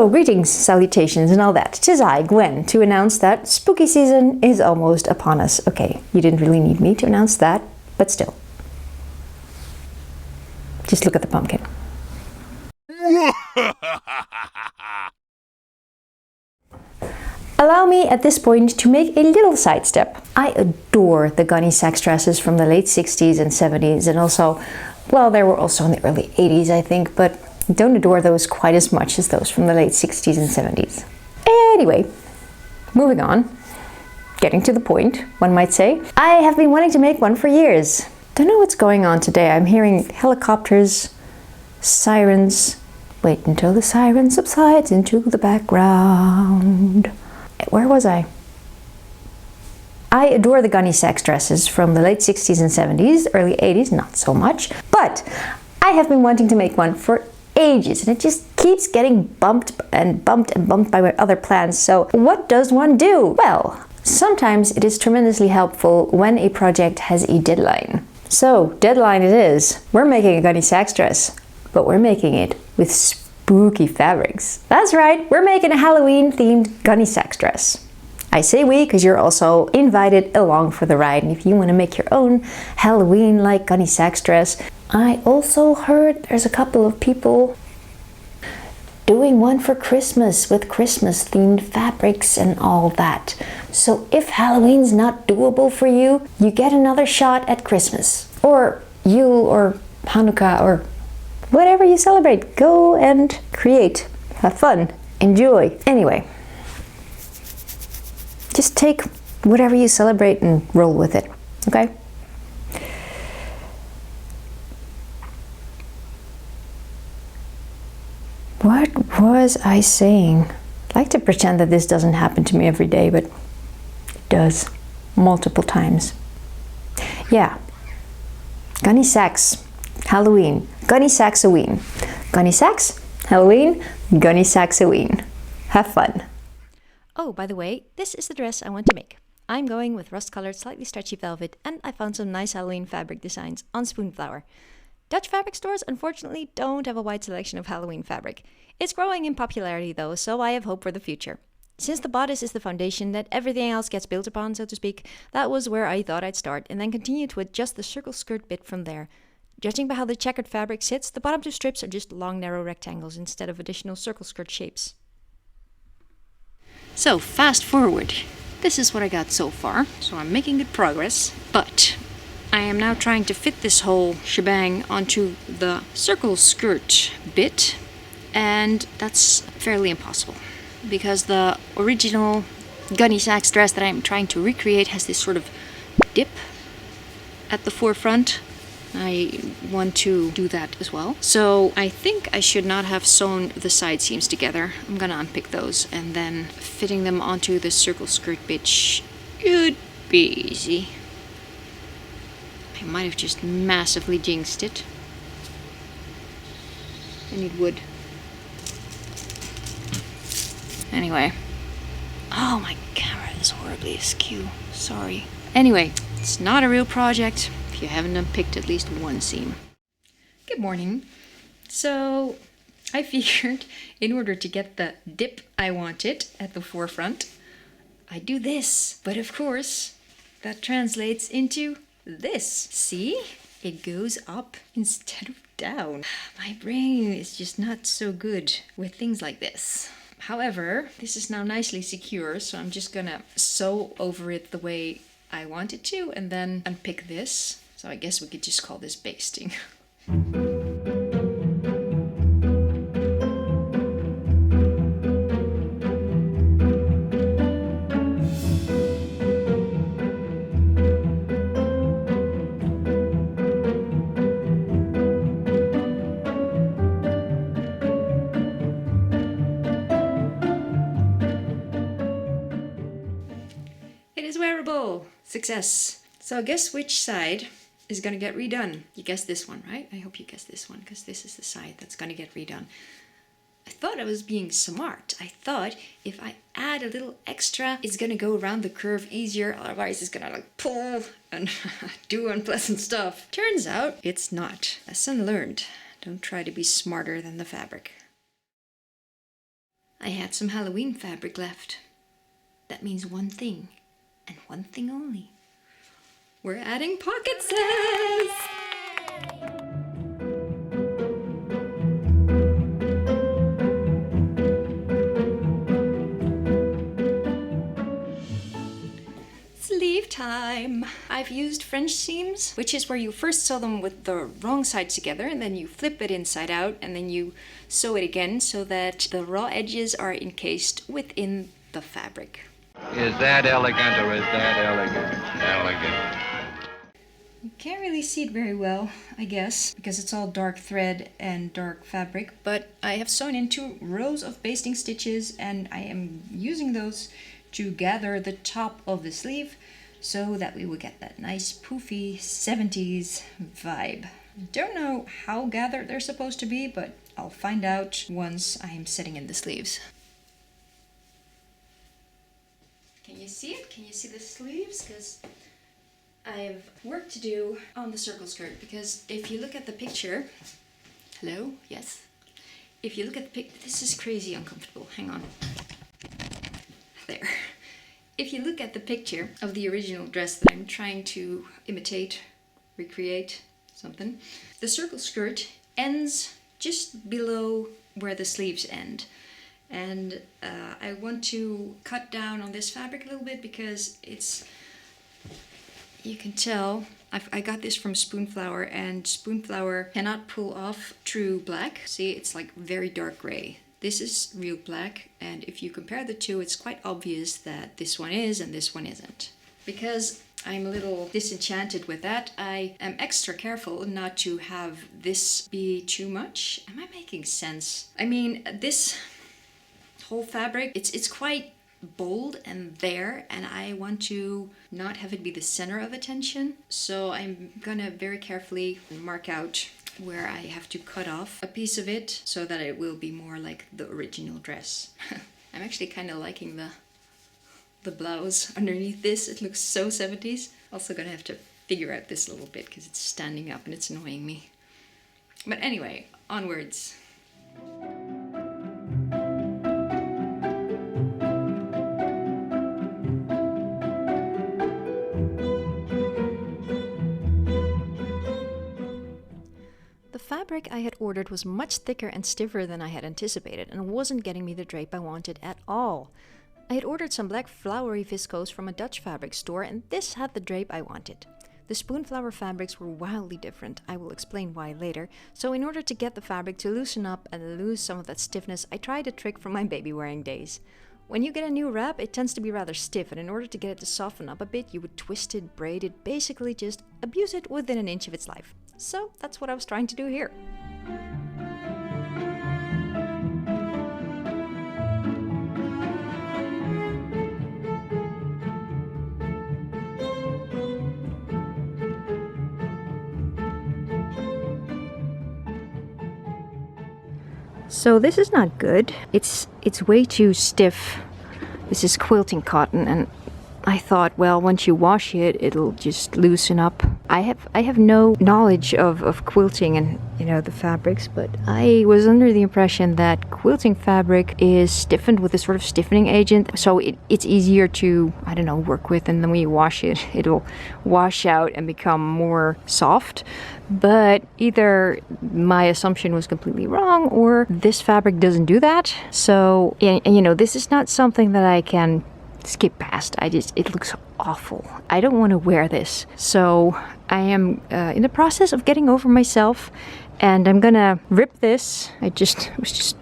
So, greetings, salutations, and all that. 'Tis I, Gwen, to announce that spooky season is almost upon us. Okay, you didn't really need me to announce that, but still. Just look at the pumpkin. Allow me at this point to make a little sidestep. I adore the Gunne Sax dresses from the late 60s and 70s, and also, well, they were also in the early 80s, I think, but don't adore those quite as much as those from the late 60s and 70s. Anyway, moving on. Getting to the point, one might say. I have been wanting to make one for years. Don't know what's going on today. I'm hearing helicopters, sirens. Wait until the siren subsides into the background. Where was I? I adore the Gunne Sax dresses from the late 60s and 70s, early 80s, not so much. But I have been wanting to make one for ages, and it just keeps getting bumped and bumped and bumped by my other plans. So what does one do? Well, sometimes it is tremendously helpful when a project has a deadline. So, deadline it is. We're making a Gunne Sax dress, but we're making it with spooky fabrics. That's right, we're making a Halloween-themed Gunne Sax dress. I say we because you're also invited along for the ride, and if you want to make your own Halloween-like Gunne Sax dress. I also heard there's a couple of people doing one for Christmas with Christmas-themed fabrics and all that. So if Halloween's not doable for you, you get another shot at Christmas. Or Yule or Hanukkah or whatever you celebrate. Go and create. Have fun. Enjoy. Anyway, just take whatever you celebrate and roll with it. Okay? What was I saying? I like to pretend that this doesn't happen to me every day, but it does. Multiple times. Yeah. Gunne Sax. Halloween. Gunne Saxoween. Gunne Sax. Halloween. Gunne Saxoween. Have fun. Oh, by the way, this is the dress I want to make. I'm going with rust-colored, slightly stretchy velvet, and I found some nice Halloween fabric designs on Spoonflower. Dutch fabric stores unfortunately don't have a wide selection of Halloween fabric. It's growing in popularity though, so I have hope for the future. Since the bodice is the foundation that everything else gets built upon, so to speak, that was where I thought I'd start and then continue to adjust the circle skirt bit from there. Judging by how the checkered fabric sits, the bottom two strips are just long narrow rectangles instead of additional circle skirt shapes. So fast forward. This is what I got so far, so I'm making good progress, but I am now trying to fit this whole shebang onto the circle skirt bit, and that's fairly impossible because the original Gunne Sax dress that I'm trying to recreate has this sort of dip at the forefront. I want to do that as well. So I think I should not have sewn the side seams together. I'm gonna unpick those and then fitting them onto the circle skirt bit should be easy. I might have just massively jinxed it. I need wood. Anyway. Oh, my camera is horribly askew. Sorry. Anyway, it's not a real project if you haven't unpicked at least one seam. Good morning. So, I figured in order to get the dip I wanted at the forefront, I do this. But of course, that translates into this. See? It goes up instead of down. My brain is just not so good with things like this. However, this is now nicely secure, so I'm just gonna sew over it the way I want it to and then unpick this. So I guess we could just call this basting. It is wearable! Success! So guess which side is gonna get redone? You guessed this one, right? I hope you guessed this one, because this is the side that's gonna get redone. I thought I was being smart. I thought if I add a little extra, it's gonna go around the curve easier, otherwise it's gonna like pull and do unpleasant stuff. Turns out it's not. Lesson learned. Don't try to be smarter than the fabric. I had some Halloween fabric left. That means one thing, and one thing only. We're adding pocket says! Sleeve time! I've used French seams, which is where you first sew them with the wrong sides together, and then you flip it inside out, and then you sew it again so that the raw edges are encased within the fabric. Is that elegant or is that elegant? Elegant. You can't really see it very well, I guess, because it's all dark thread and dark fabric, but I have sewn in 2 rows of basting stitches, and I am using those to gather the top of the sleeve so that we will get that nice poofy 70s vibe. Don't know how gathered they're supposed to be, but I'll find out once I'm setting in the sleeves. Can you see it? Can you see the sleeves? Because I have work to do on the circle skirt, because if you look at the picture, hello, yes. If you look at the this is crazy uncomfortable, hang on. There. If you look at the picture of the original dress that I'm trying to imitate, recreate, something, the circle skirt ends just below where the sleeves end. And I want to cut down on this fabric a little bit because it's, you can tell, I got this from Spoonflower, and Spoonflower cannot pull off true black. See, it's like very dark gray. This is real black, and if you compare the two, it's quite obvious that this one is and this one isn't. Because I'm a little disenchanted with that, I am extra careful not to have this be too much. Am I making sense? I mean, this whole fabric, it's quite bold and there, and I want to not have it be the center of attention. So I'm gonna very carefully mark out where I have to cut off a piece of it so that it will be more like the original dress. I'm actually kind of liking the blouse underneath this. It looks so 70s. Also gonna have to figure out this a little bit because it's standing up and it's annoying me. But anyway, onwards. The fabric I had ordered was much thicker and stiffer than I had anticipated, and wasn't getting me the drape I wanted at all. I had ordered some black flowery viscose from a Dutch fabric store, and this had the drape I wanted. The Spoonflower fabrics were wildly different. I will explain why later. So in order to get the fabric to loosen up and lose some of that stiffness, I tried a trick from my baby wearing days. When you get a new wrap, it tends to be rather stiff, and in order to get it to soften up a bit, you would twist it, braid it, basically just abuse it within an inch of its life. So that's what I was trying to do here. So this is not good. It's way too stiff. This is quilting cotton, and I thought, well, once you wash it, it'll just loosen up. I have no knowledge of quilting and, you know, the fabrics, but I was under the impression that quilting fabric is stiffened with a sort of stiffening agent, so it's easier to, I don't know, work with, and then when you wash it, it'll wash out and become more soft. But either my assumption was completely wrong, or this fabric doesn't do that. So, and you know, this is not something that I can skip past. It looks awful. I don't want to wear this. So I am in the process of getting over myself, and I'm gonna rip this. I was just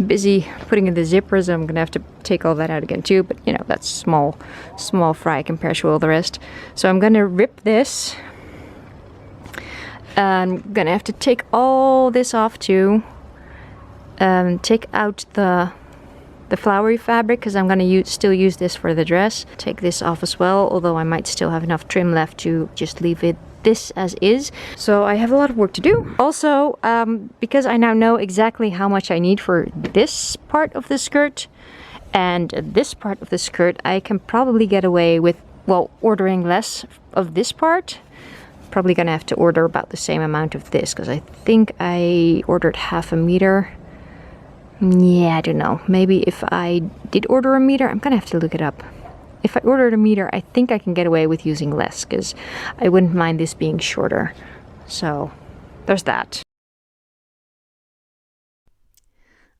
busy putting in the zippers. I'm gonna have to take all that out again too, but you know, that's small fry compared to all the rest. So I'm gonna rip this. I'm gonna have to take all this off too. Take out the flowery fabric, because I'm gonna still use this for the dress. Take this off as well, although I might still have enough trim left to just leave this as is. So I have a lot of work to do. Also, because I now know exactly how much I need for this part of the skirt and this part of the skirt, I can probably get away with, well, ordering less of this part. Probably gonna have to order about the same amount of this, because I think I ordered 0.5 meters. Yeah, I don't know. Maybe if I did order a meter, I'm gonna have to look it up. If I ordered a meter, I think I can get away with using less, because I wouldn't mind this being shorter. So, there's that.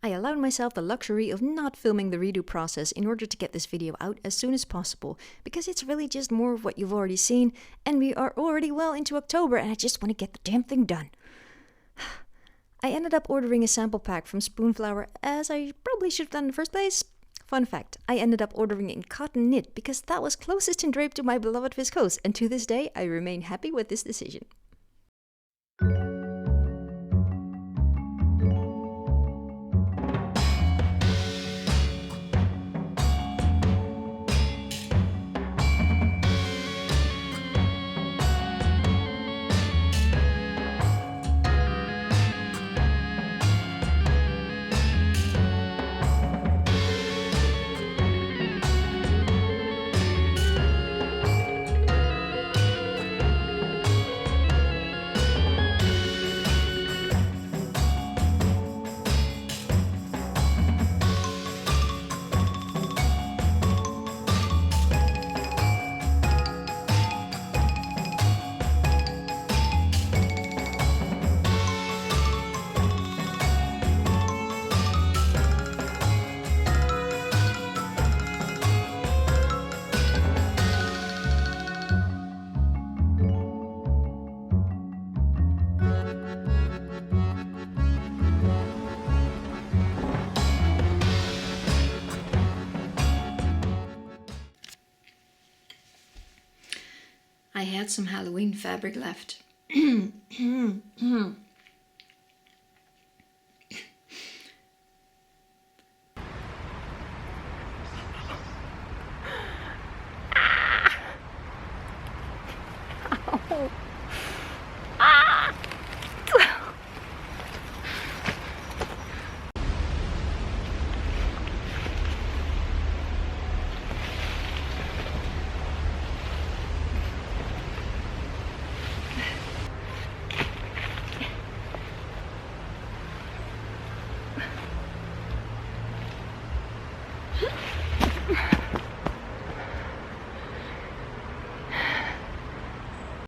I allowed myself the luxury of not filming the redo process in order to get this video out as soon as possible, because it's really just more of what you've already seen, and we are already well into October, and I just want to get the damn thing done. I ended up ordering a sample pack from Spoonflower, as I probably should have done in the first place. Fun fact, I ended up ordering in cotton knit because that was closest in drape to my beloved viscose, and to this day I remain happy with this decision. I had some Halloween fabric left.